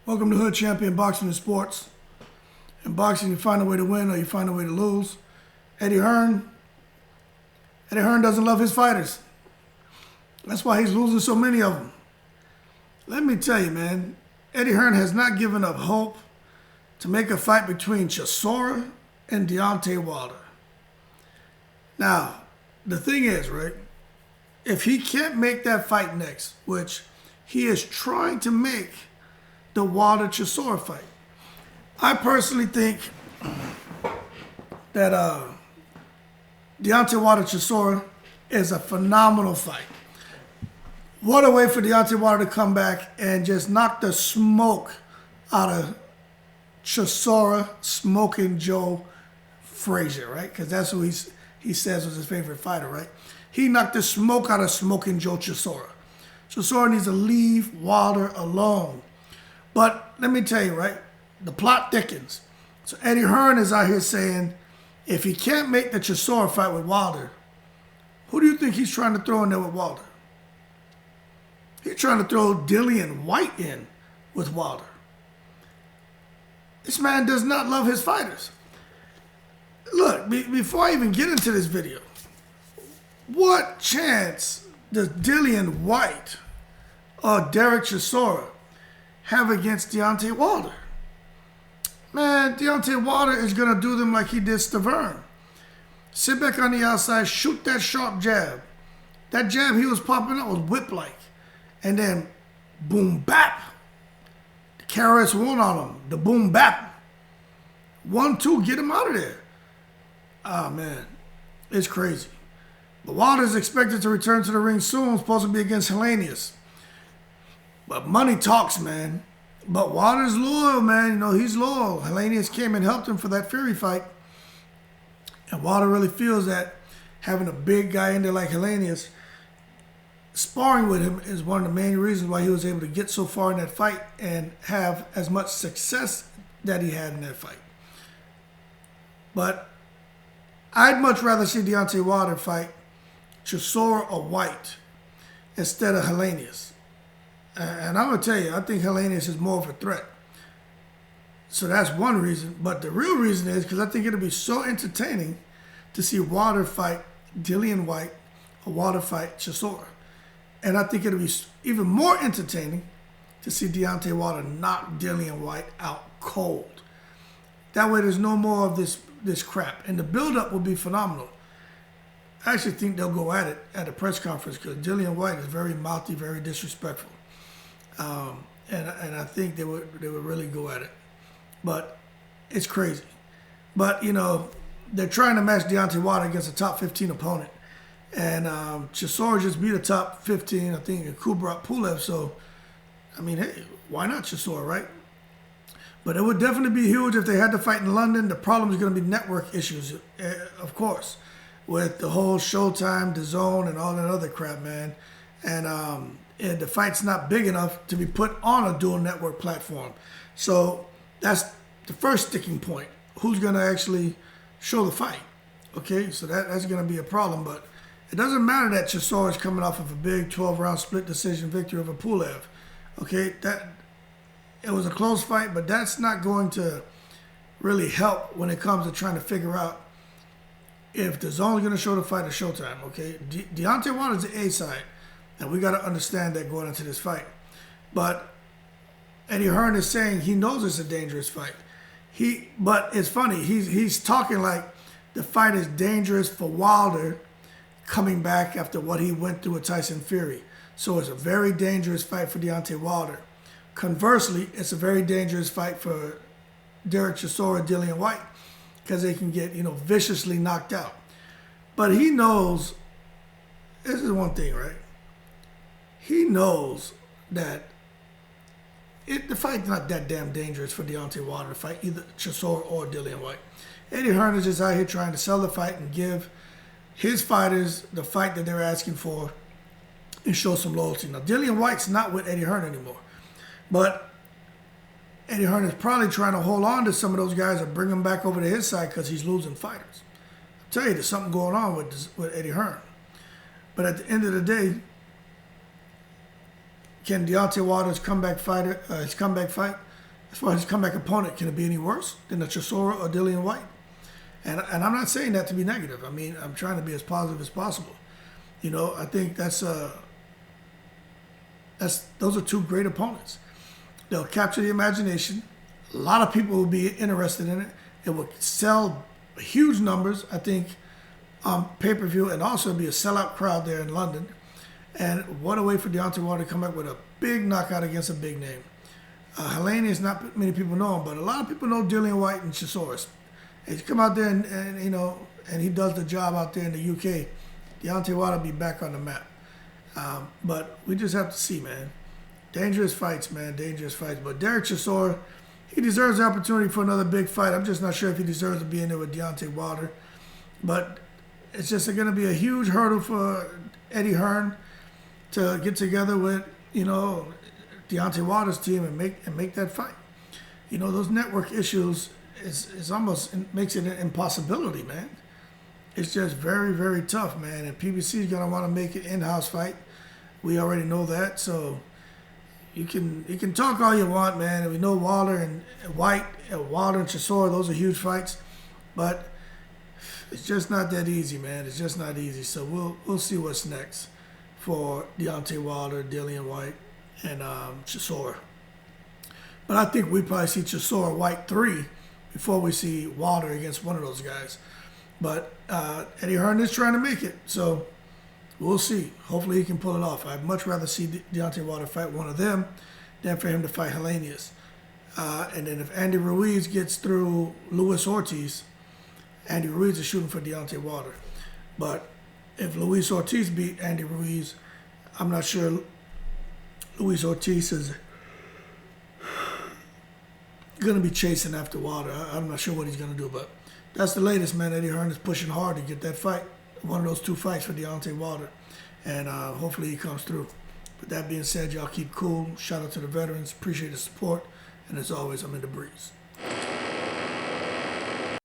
Welcome to Hood Champion Boxing and Sports. In boxing, you find a way to win or you find a way to lose. Eddie Hearn doesn't love his fighters. That's why he's losing so many of them. Let me tell you, man, Eddie Hearn has not given up hope to make a fight between Chisora and Deontay Wilder. Now, the thing is, right, if he can't make that fight next, which he is trying to make the Wilder-Chisora fight, I personally think that Deontay Wilder-Chisora is a phenomenal fight. What a way for Deontay Wilder to come back and just knock the smoke out of Chisora, Smoking Joe Frazier, right? Because that's who he says was his favorite fighter, right? He knocked the smoke out of Smoking Joe Chisora. Chisora needs to leave Wilder alone. But let me tell you, right? The plot thickens. So Eddie Hearn is out here saying, if he can't make the Chisora fight with Wilder, who do you think he's trying to throw in there with Wilder? He's trying to throw Dillian Whyte in with Wilder. This man does not love his fighters. Look, before I even get into this video, what chance does Dillian Whyte or Derek Chisora have against Deontay Wilder? Man, Deontay Wilder is going to do them like he did Hearn. Sit back on the outside, shoot that sharp jab. That jab he was popping up was whip-like. And then, boom, bap. The KRS-One on him. The boom, bap. 1-2, get him out of there. Oh, man. It's crazy. But Wilder's expected to return to the ring soon. Supposed to be against Hellenius. But money talks, man. But Wilder's loyal, man. You know, he's loyal. Hellenius came and helped him for that Fury fight. And Wilder really feels that having a big guy in there like Hellenius, sparring with him is one of the main reasons why he was able to get so far in that fight and have as much success that he had in that fight. But I'd much rather see Deontay Wilder fight Chisora or Whyte instead of Hellenius. And I'm going to tell you, I think Hellenius is more of a threat. So that's one reason. But the real reason is because I think it'll be so entertaining to see Wilder fight Dillian Whyte or Wilder fight Chisora. And I think it'll be even more entertaining to see Deontay Wilder knock Dillian Whyte out cold. That way there's no more of this crap. And the build-up will be phenomenal. I actually think they'll go at it at a press conference because Dillian Whyte is very mouthy, very disrespectful. And I think they would really go at it. But it's crazy. But, you know, they're trying to match Deontay Wilder against a top 15 opponent. And Chisora just beat a top 15, I think, in Kubrat Pulev. So, I mean, hey, why not Chisora, right? But it would definitely be huge if they had to fight in London. The problem is going to be network issues, of course, with the whole Showtime, DAZN, and all that other crap, man. And the fight's not big enough to be put on a dual network platform. So that's the first sticking point. Who's going to actually show the fight? Okay, so that's going to be a problem. But it doesn't matter that Chisora is coming off of a big 12-round split decision victory over Pulev. Okay, it was a close fight, but that's not going to really help when it comes to trying to figure out if the zone's going to show the fight or Showtime. Okay, Deontay Wilder's the A side, and we got to understand that going into this fight. But Eddie Hearn is saying he knows it's a dangerous fight. But it's funny. He's talking like the fight is dangerous for Wilder coming back after what he went through with Tyson Fury. So it's a very dangerous fight for Deontay Wilder. Conversely, it's a very dangerous fight for Derek Chisora, Dillian Whyte, because they can get, viciously knocked out. But he knows, this is one thing, right? He knows that the fight's not that damn dangerous for Deontay Wilder to fight either Chisora or Dillian Whyte. Eddie Hearn is just out here trying to sell the fight and give his fighters the fight that they're asking for and show some loyalty. Now, Dillian Whyte's not with Eddie Hearn anymore. But Eddie Hearn is probably trying to hold on to some of those guys and bring them back over to his side because he's losing fighters. I tell you, there's something going on with Eddie Hearn. But at the end of the day, can Deontay Wilder's comeback fight as far as his comeback opponent, can it be any worse than a Chisora or Dillian Whyte? And I'm not saying that to be negative. I mean, I'm trying to be as positive as possible. You know, I think those are two great opponents. They'll capture the imagination. A lot of people will be interested in it. It will sell huge numbers, I think, on pay-per-view, and also be a sellout crowd there in London. And what a way for Deontay Wilder to come back with a big knockout against a big name. Helenius, not many people know him, but a lot of people know Dillian Whyte and Chisora. He's come out there and you know, and he does the job out there in the UK. Deontay Wilder will be back on the map. But we just have to see, man. Dangerous fights, man. Dangerous fights. But Derek Chisora, he deserves the opportunity for another big fight. I'm just not sure if he deserves to be in there with Deontay Wilder. But it's just going to be a huge hurdle for Eddie Hearn to get together with, you know, Deontay Wilder's team and make that fight. You know, those network issues is almost makes it an impossibility, man. It's just very, very tough, man. And PBC is going to want to make it in-house fight. We already know that. So you can talk all you want, man. And we know Wilder and Whyte, Wilder and Chisora, those are huge fights. But it's just not that easy, man. It's just not easy. So we'll see what's next for Deontay Wilder, Dillian Whyte, and Chisora. But I think we probably see Chisora Whyte 3 before we see Wilder against one of those guys. But Eddie Hearn is trying to make it, so we'll see. Hopefully he can pull it off. I'd much rather see Deontay Wilder fight one of them than for him to fight Helenius. And then if Andy Ruiz gets through Luis Ortiz, Andy Ruiz is shooting for Deontay Wilder. But if Luis Ortiz beat Andy Ruiz, I'm not sure Luis Ortiz is going to be chasing after Wilder. I'm not sure what he's going to do, but that's the latest, man. Eddie Hearn is pushing hard to get that fight, one of those two fights for Deontay Wilder, and hopefully he comes through. With that being said, y'all keep cool. Shout out to the veterans. Appreciate the support, and as always, I'm in the breeze.